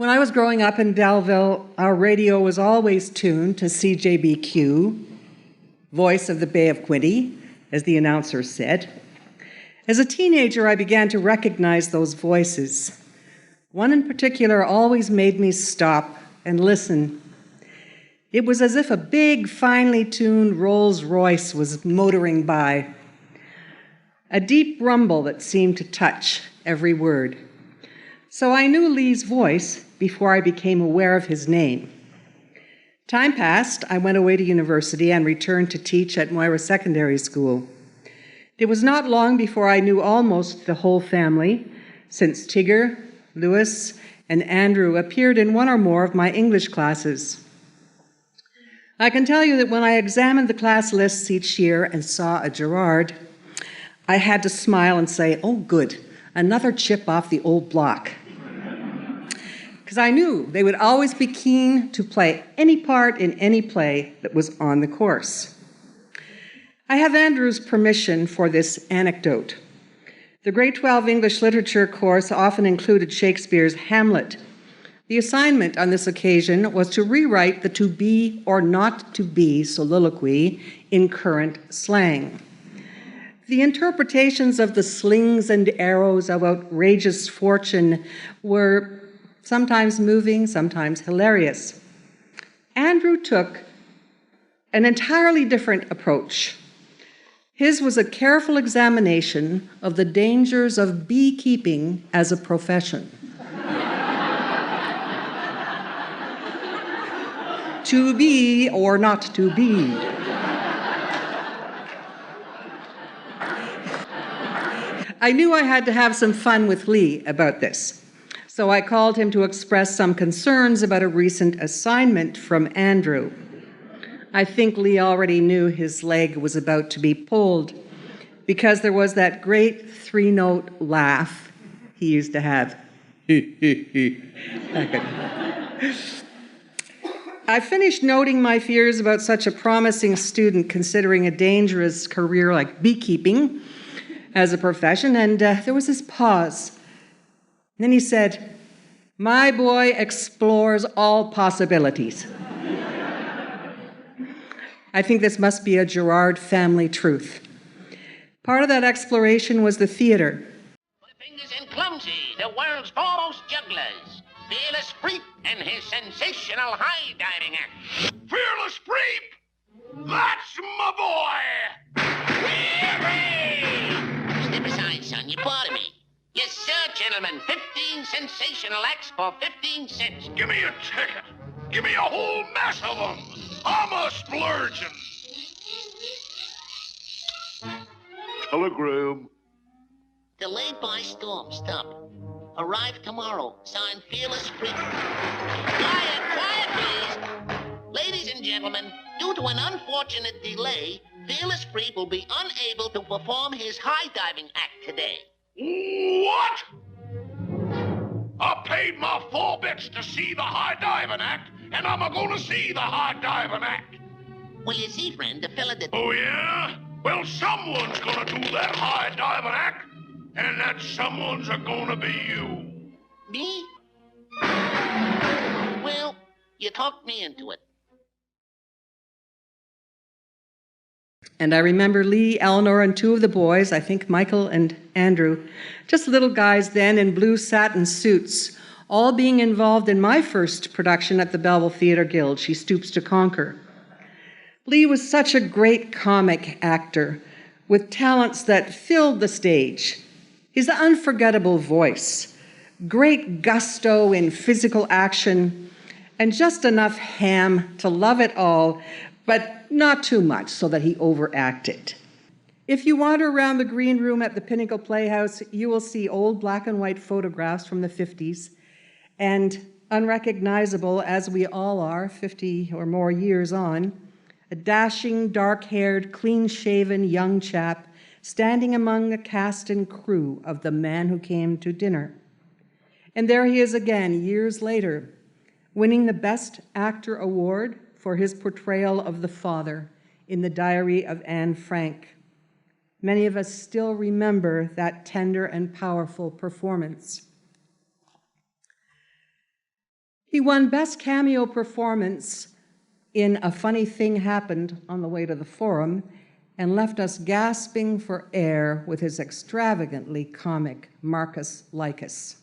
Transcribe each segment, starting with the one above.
When I was growing up in Belleville, our radio was always tuned to CJBQ, Voice of the Bay of Quinte, as the announcer said. As a teenager, I began to recognize those voices. One in particular always made me stop and listen. It was as if a big, finely tuned Rolls-Royce was motoring by. A deep rumble that seemed to touch every word. So I knew Lee's voice before I became aware of his name. Time passed, I went away to university and returned to teach at Moira Secondary School. It was not long before I knew almost the whole family, since Tigger, Louis, and Andrew appeared in one or more of my English classes. I can tell you that when I examined the class lists each year and saw a Jourard, I had to smile and say, "Oh, good, another chip off the old block." Because I knew they would always be keen to play any part in any play that was on the course. I have Andrew's permission for this anecdote. The grade 12 English literature course often included Shakespeare's Hamlet. The assignment on this occasion was to rewrite the to be or not to be soliloquy in current slang. The interpretations of the slings and arrows of outrageous fortune were sometimes moving, sometimes hilarious. Andrew took an entirely different approach. His was a careful examination of the dangers of beekeeping as a profession. To be or not to be. I knew I had to have some fun with Lee about this. So I called him to express some concerns about a recent assignment from Andrew. I think Lee already knew his leg was about to be pulled because there was that great three-note laugh he used to have. I finished noting my fears about such a promising student considering a dangerous career like beekeeping as a profession, and there was this pause. And then he said, "My boy explores all possibilities." I think this must be a Jourard family truth. Part of that exploration was the theater. Fingers and clumsy, the world's foremost jugglers. Fearless Freep and his sensational high diving act. Fearless Freep! That's my boy! Step aside, son, you're part of me. Yes, sir, gentlemen. 15 sensational acts for 15 cents. Give me a ticket. Give me a whole mess of them. I'm a splurgin'. Telegram. Delayed by storm. Stop. Arrive tomorrow. Signed, Fearless Freak. Quiet, please. Ladies and gentlemen, due to an unfortunate delay, Fearless Freak will be unable to perform his high diving act today. What? I paid my 4 bits to see the high diving act, and I'm gonna see the high diving act. Well, you see, friend, the fella that... Oh, yeah? Well, someone's gonna do that high diving act, and that someone's gonna be you. Me? Well, you talked me into it. And I remember Lee, Eleanor, and 2 of the boys, I think Michael and Andrew, just little guys then in blue satin suits, all being involved in my first production at the Belleville Theatre Guild, She Stoops to Conquer. Lee was such a great comic actor with talents that filled the stage. His unforgettable voice, great gusto in physical action, and just enough ham to love it all, but not too much so that he overacted. If you wander around the green room at the Pinnacle Playhouse, you will see old black and white photographs from the 50s, and unrecognizable as we all are 50 or more years on, a dashing, dark-haired, clean-shaven young chap standing among a cast and crew of The Man Who Came to Dinner. And there he is again, years later, winning the Best Actor Award for his portrayal of the father in The Diary of Anne Frank. Many of us still remember that tender and powerful performance. He won Best Cameo Performance in A Funny Thing Happened on the Way to the Forum and left us gasping for air with his extravagantly comic Marcus Lycus.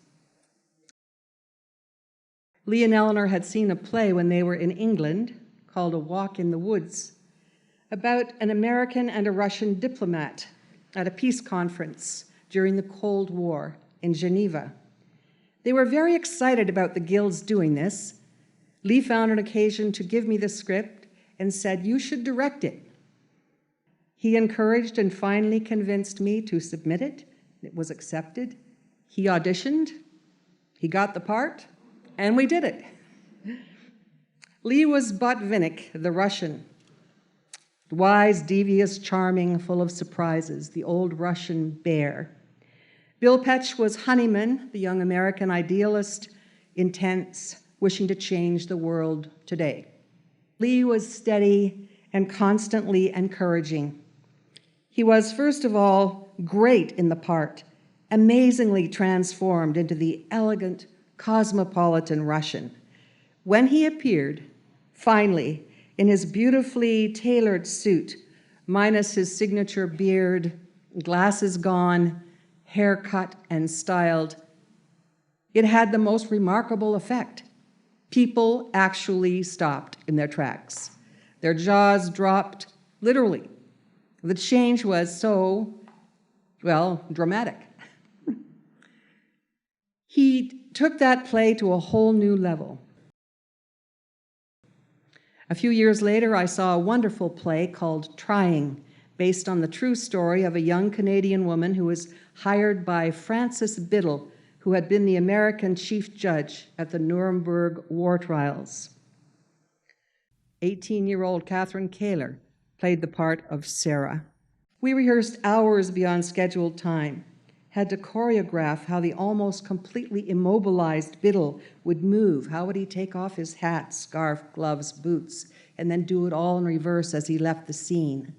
Lee and Eleanor had seen a play when they were in England called A Walk in the Woods about an American and a Russian diplomat at a peace conference during the Cold War in Geneva. They were very excited about the Guild's doing this. Lee found an occasion to give me the script and said, "You should direct it." He encouraged and finally convinced me to submit it. It was accepted. He auditioned, he got the part, and we did it. Lee was Botvinnik, the Russian. Wise, devious, charming, full of surprises, the old Russian bear. Bill Petch was Honeyman, the young American idealist, intense, wishing to change the world today. Lee was steady and constantly encouraging. He was, first of all, great in the part, amazingly transformed into the elegant, cosmopolitan Russian. When he appeared, finally, in his beautifully tailored suit, minus his signature beard, glasses gone, hair cut and styled, it had the most remarkable effect. People actually stopped in their tracks. Their jaws dropped, literally. The change was so, well, dramatic. He took that play to a whole new level. A few years later, I saw a wonderful play called Trying, based on the true story of a young Canadian woman who was hired by Frances Biddle, who had been the American chief judge at the Nuremberg war trials. 18-year-old Catherine Kaler played the part of Sarah. We rehearsed hours beyond scheduled time, had to choreograph how the almost completely immobilized Biddle would move. How would he take off his hat, scarf, gloves, boots, and then do it all in reverse as he left the scene.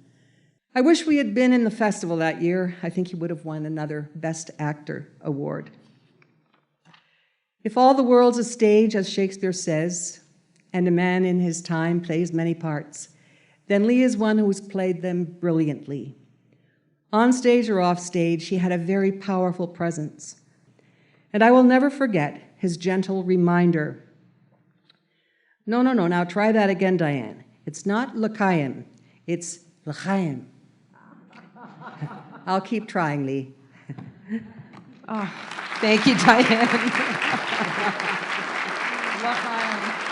I wish we had been in the festival that year. I think he would have won another Best Actor award. If all the world's a stage, as Shakespeare says, and a man in his time plays many parts, then Lee is one who has played them brilliantly. On stage or off stage, he had a very powerful presence. And I will never forget his gentle reminder. No, now try that again, Diane. It's not l'chaim, it's l'chaim. I'll keep trying, Lee. Oh, thank you, Diane. L'chaim.